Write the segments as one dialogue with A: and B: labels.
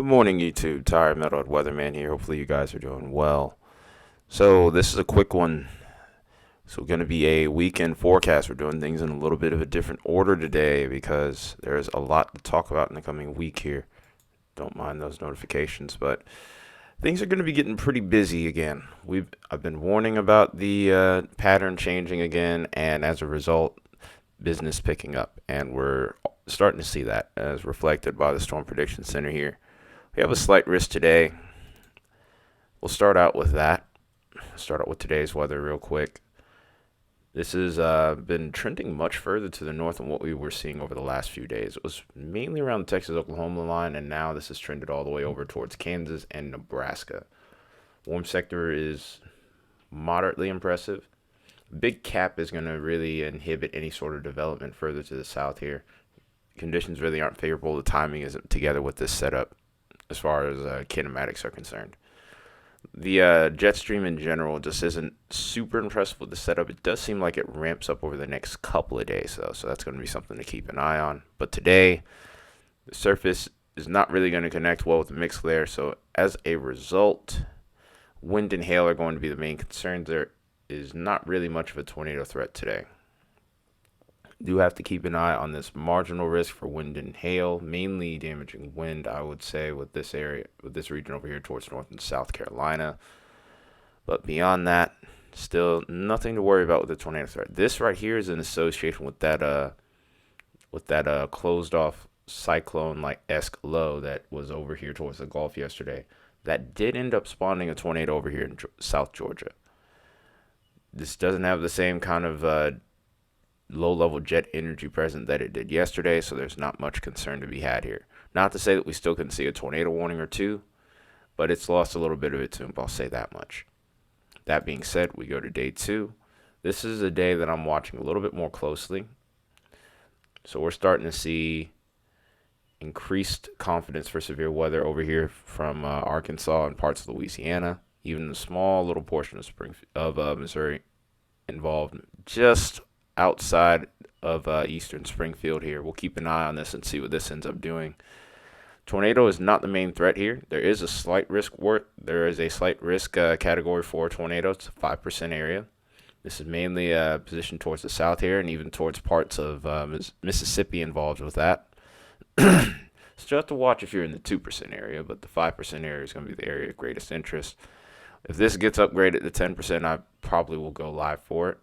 A: morning, YouTube. Tired Metalhead Weatherman here. Hopefully, you guys are doing well. So, this is a quick one. So, going to be a weekend forecast. We're doing things in a little bit of a different order today because there's a lot to talk about in the coming week here. Don't mind those notifications, but things are going to be getting pretty busy again. I've been warning about the pattern changing again, and as a result, business picking up, and we're starting to see that as reflected by the Storm Prediction Center here. We have a slight risk today. We'll start out with that. Start out with today's weather real quick. This has been trending much further to the north than what we were seeing over the last few days. It was mainly around the Texas-Oklahoma line, and now this has trended all the way over towards Kansas and Nebraska. Warm sector is moderately impressive. Big cap is going to really inhibit any sort of development further to the south here. Conditions really aren't favorable. The timing isn't together with this setup as far as kinematics are concerned. The jet stream in general just isn't super impressive with the setup. It does seem like it ramps up over the next couple of days, though, so that's going to be something to keep an eye on. But today, the surface is not really going to connect well with the mixed layer, so as a result, wind and hail are going to be the main concerns. There is not really much of a tornado threat today. Do have to keep an eye on this marginal risk for wind and hail, mainly damaging wind, I would say, with this area, with this region over here towards North and South Carolina. But beyond that, still nothing to worry about with the tornado threat. This right here is in association with that closed off cyclone-like esque low that was over here towards the Gulf yesterday. That did end up spawning a tornado over here in South Georgia. This doesn't have the same kind of low-level jet energy present that it did yesterday, so there's not much concern to be had here. Not to say that we still couldn't see a tornado warning or two, but it's lost a little bit of its oomph, I'll say that much. That being said, we go to day 2. This is a day that I'm watching a little bit more closely. So we're starting to see increased confidence for severe weather over here from Arkansas and parts of Louisiana, even a small little portion of Missouri involved just outside of eastern Springfield here. We'll keep an eye on this and see what this ends up doing. Tornado is not the main threat here. There is a slight risk category 4 tornado. It's a 5% area. This is mainly positioned towards the south here and even towards parts of Mississippi involved with that. Still have to watch if you're in the 2% area, but the 5% area is going to be the area of greatest interest. If this gets upgraded to 10%, I probably will go live for it.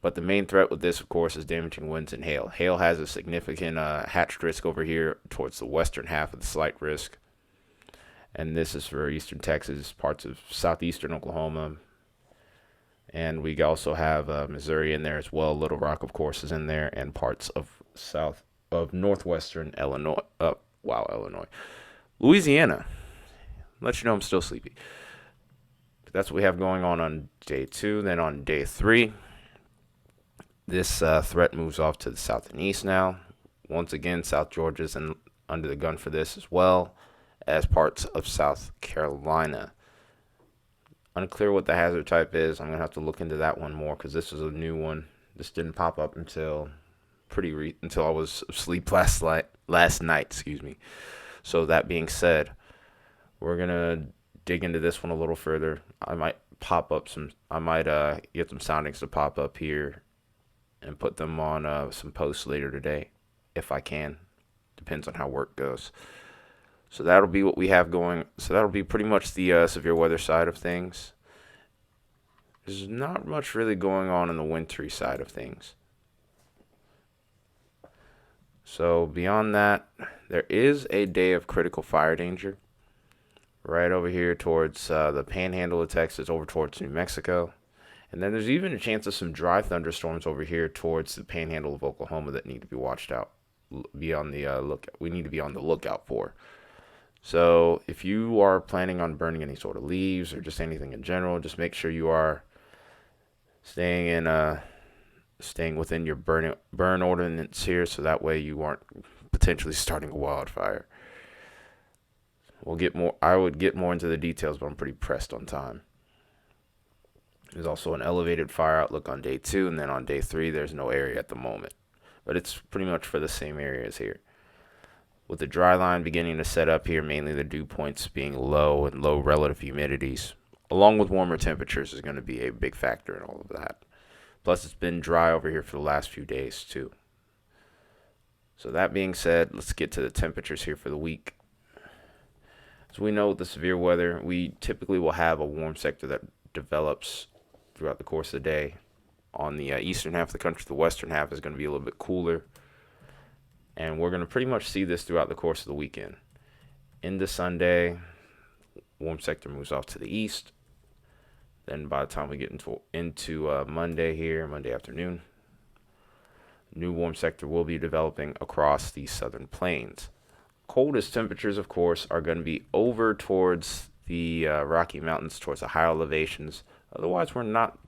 A: But the main threat with this, of course, is damaging winds and hail. Hail has a significant hatched risk over here towards the western half of the slight risk. And this is for eastern Texas, parts of southeastern Oklahoma. And we also have Missouri in there as well. Little Rock, of course, is in there. And parts of northwestern Illinois. Illinois. Louisiana. Let you know I'm still sleepy. But that's what we have going on day 2. Then on day 3. This threat moves off to the south and east now. Once again, South Georgia's under the gun for this as well as parts of South Carolina. Unclear what the hazard type is. I'm going to have to look into that one more because this is a new one. This didn't pop up until I was asleep last night. So that being said, we're going to dig into this one a little further. I might get some soundings to pop up here and put them on some posts later today, if I can. Depends on how work goes. So that'll be what we have going. So that'll be pretty much the severe weather side of things. There's not much really going on the wintry side of things. So beyond that, there is a day of critical fire danger right over here towards the panhandle of Texas, over towards New Mexico. And then there's even a chance of some dry thunderstorms over here towards the panhandle of Oklahoma that need to be watched out. We need to be on the lookout for. So if you are planning on burning any sort of leaves or just anything in general, just make sure you are staying within your burn ordinance here, so that way you aren't potentially starting a wildfire. I would get more into the details, but I'm pretty pressed on time. There's also an elevated fire outlook on day 2, and then on day 3, there's no area at the moment. But it's pretty much for the same areas here. with the dry line beginning to set up here, mainly the dew points being low and low relative humidities, along with warmer temperatures, is going to be a big factor in all of that. Plus, it's been dry over here for the last few days, too. So that being said, let's get to the temperatures here for the week. As we know, with the severe weather, we typically will have a warm sector that develops throughout the course of the day. On the eastern half of the country, the western half is going to be a little bit cooler. And we're going to pretty much see this throughout the course of the weekend. Into Sunday, warm sector moves off to the east. Then by the time we get into Monday here, Monday afternoon, new warm sector will be developing across the southern plains. Coldest temperatures, of course, are going to be over towards the Rocky Mountains, towards the higher elevations. Otherwise, we're not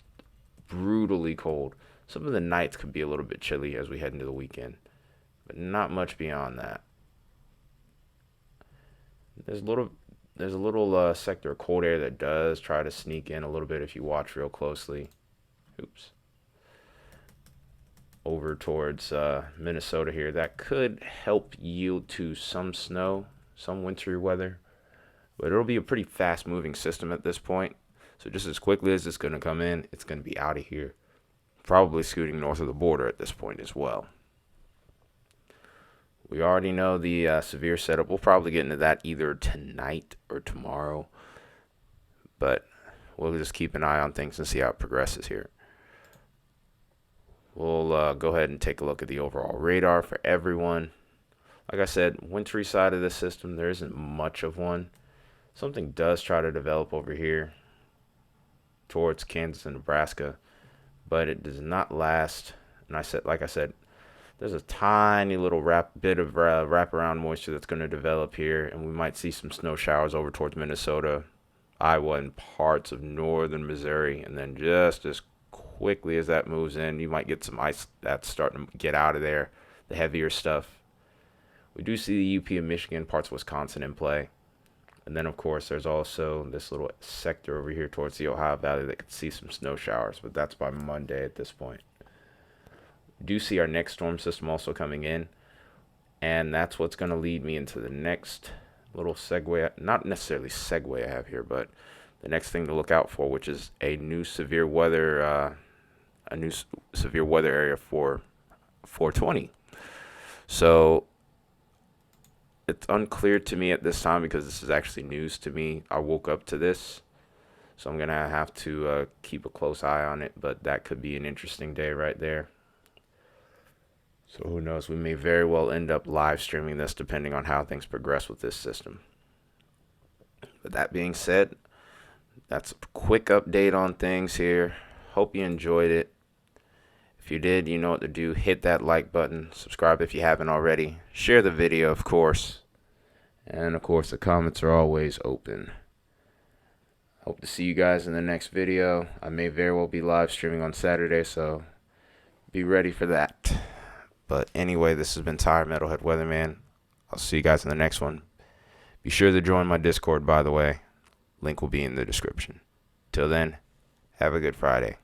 A: brutally cold. Some of the nights could be a little bit chilly as we head into the weekend, but not much beyond that. There's a little sector of cold air that does try to sneak in a little bit if you watch real closely. Oops. Over towards Minnesota here. That could help yield to some snow, some wintry weather. But it'll be a pretty fast-moving system at this point. So just as quickly as it's going to come in, it's going to be out of here. Probably scooting north of the border at this point as well. We already know the severe setup. We'll probably get into that either tonight or tomorrow. But we'll just keep an eye on things and see how it progresses here. We'll go ahead and take a look at the overall radar for everyone. Like I said, wintry side of the system, there isn't much of one. Something does try to develop over here towards Kansas and Nebraska, but it does not last. And like I said, there's a tiny little bit of wraparound moisture that's going to develop here, and we might see some snow showers over towards Minnesota, Iowa, and parts of northern Missouri. And then just as quickly as that moves in, you might get some ice that's starting to get out of there, the heavier stuff. We do see the UP of Michigan, parts of Wisconsin in play. And then, of course, there's also this little sector over here towards the Ohio Valley that could see some snow showers, but that's by Monday at this point. We do see our next storm system also coming in, and that's what's going to lead me into the next little segue, not necessarily segue I have here, but the next thing to look out for, which is a new severe weather area for 420. So it's unclear to me at this time because this is actually news to me. I woke up to this, so I'm going to have to keep a close eye on it, but that could be an interesting day right there. So who knows? We may very well end up live streaming this depending on how things progress with this system. But that being said, that's a quick update on things here. Hope you enjoyed it. If you did, you know what to do. Hit that like button. Subscribe if you haven't already. Share the video, of course. And, of course, the comments are always open. Hope to see you guys in the next video. I may very well be live streaming on Saturday, so be ready for that. But anyway, this has been Tire Metalhead Weatherman. I'll see you guys in the next one. Be sure to join my Discord, by the way. Link will be in the description. Till then, have a good Friday.